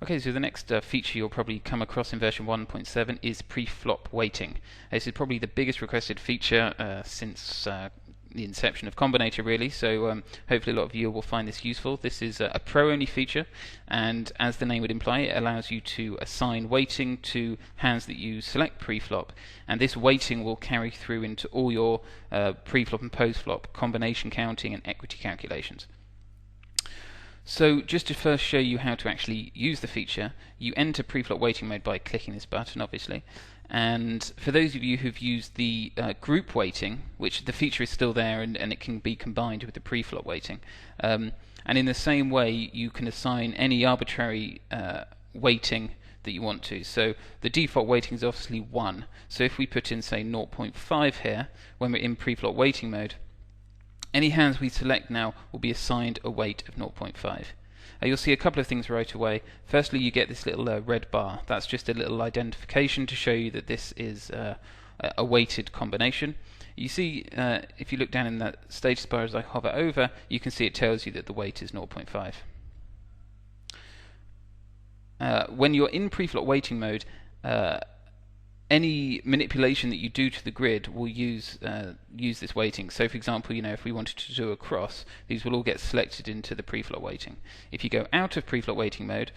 Okay, so the next feature you'll probably come across in version 1.7 is Preflop Weighting. This is probably the biggest requested feature since the inception of Combonator, really, so hopefully a lot of you will find this useful. This is a pro-only feature, and as the name would imply, it allows you to assign weighting to hands that you select preflop, and this weighting will carry through into all your preflop and postflop combination counting and equity calculations. So just to first show you how to actually use the feature, you enter Preflop Weighting mode by clicking this button, obviously. And for those of you who've used the group weighting, which the feature is still there and it can be combined with the Preflop Weighting, and in the same way you can assign any arbitrary weighting that you want to. So the default weighting is obviously 1. So if we put in, say, 0.5 here, when we're in Preflop Weighting mode, any hands we select now will be assigned a weight of 0.5. You'll see a couple of things right away. Firstly, you get this little red bar. That's just a little identification to show you that this is a weighted combination. You see, if you look down in that status bar as I hover over, you can see it tells you that the weight is 0.5. When you're in Preflop Weighting mode, any manipulation that you do to the grid will use this weighting. So for example, if we wanted to do a cross, these will all get selected into the preflop weighting. If you go out of preflop weighting mode,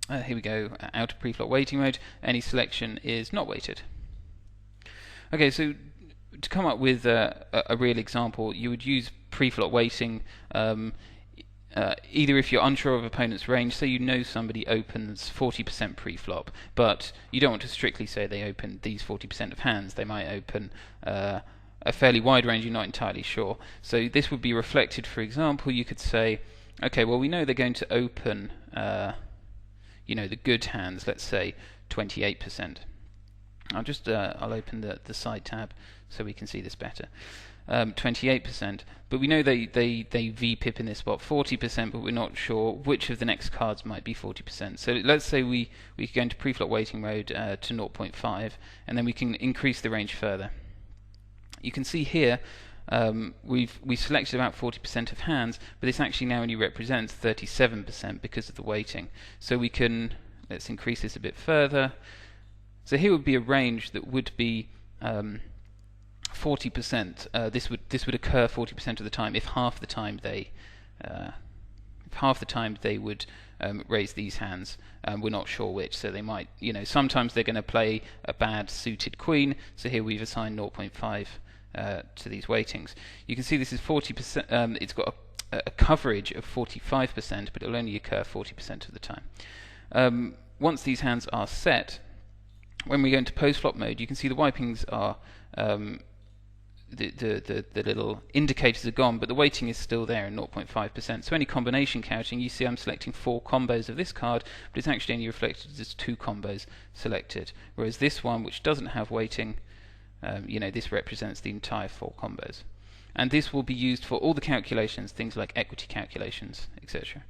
here we go, out of preflop weighting mode, any selection is not weighted. Okay, so to come up with a real example, you would use preflop weighting either if you're unsure of opponent's range, say you know somebody opens 40% pre-flop, but you don't want to strictly say they open these 40% of hands. They might open a fairly wide range, you're not entirely sure. So this would be reflected, for example, you could say, okay, well we know they're going to open the good hands, let's say 28%. I'll open the side tab so we can see this better. 28%, but we know they VPIP in this spot 40%, but we're not sure which of the next cards might be 40%. So let's say we go into preflop weighting mode to 0.5, and then we can increase the range further. You can see here we selected about 40% of hands, but this actually now only represents 37% because of the weighting. So let's increase this a bit further. So here would be a range that would be 40%. This would occur 40% of the time if half the time they would raise these hands. We're not sure which, so they might, sometimes they're going to play a bad suited queen. So here we've assigned 0.5 to these weightings. You can see this is 40%. It's got a coverage of 45%, but it will only occur 40% of the time. Once these hands are set, when we go into post-flop mode, you can see the wipings are the little indicators are gone, but the weighting is still there in 0.5%. So any combination counting, you see I'm selecting 4 combos of this card, but it's actually only reflected as 2 combos selected. Whereas this one, which doesn't have weighting, this represents the entire 4 combos. And this will be used for all the calculations, things like equity calculations, etc.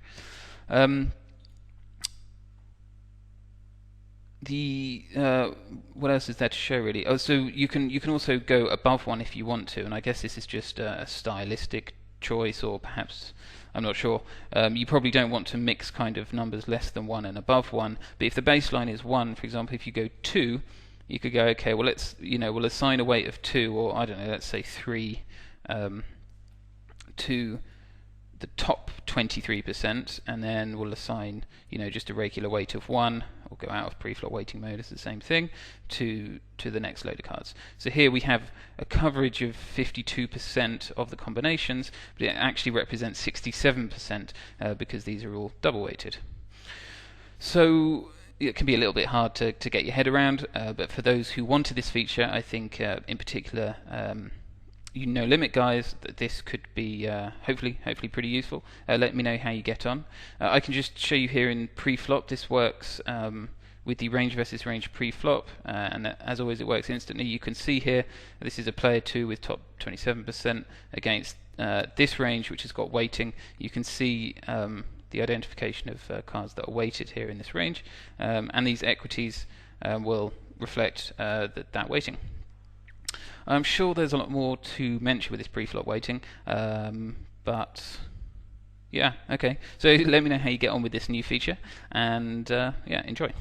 What else is there to show, really? Oh, so you can also go above 1 if you want to, and I guess this is just a stylistic choice, or perhaps, I'm not sure. You probably don't want to mix kind of numbers less than 1 and above 1, but if the baseline is 1, for example, if you go 2, you could go, okay, well we'll assign a weight of 2, or I don't know, let's say 3 to the top 23%, and then we'll assign just a regular weight of 1, or go out of preflop weighting mode, it's the same thing, to the next load of cards. So here we have a coverage of 52% of the combinations, but it actually represents 67% because these are all double weighted. So it can be a little bit hard to get your head around, but for those who wanted this feature, I think in particular you no limit guys, that this could be hopefully pretty useful. Let me know how you get on. I can just show you here in pre-flop. This works with the range versus range pre-flop, and as always it works instantly. You can see here this is a player 2 with top 27% against this range which has got weighting. You can see the identification of cards that are weighted here in this range, and these equities will reflect that weighting. I'm sure there's a lot more to mention with this preflop weighting, but Yeah, okay. So let me know how you get on with this new feature, and yeah, enjoy.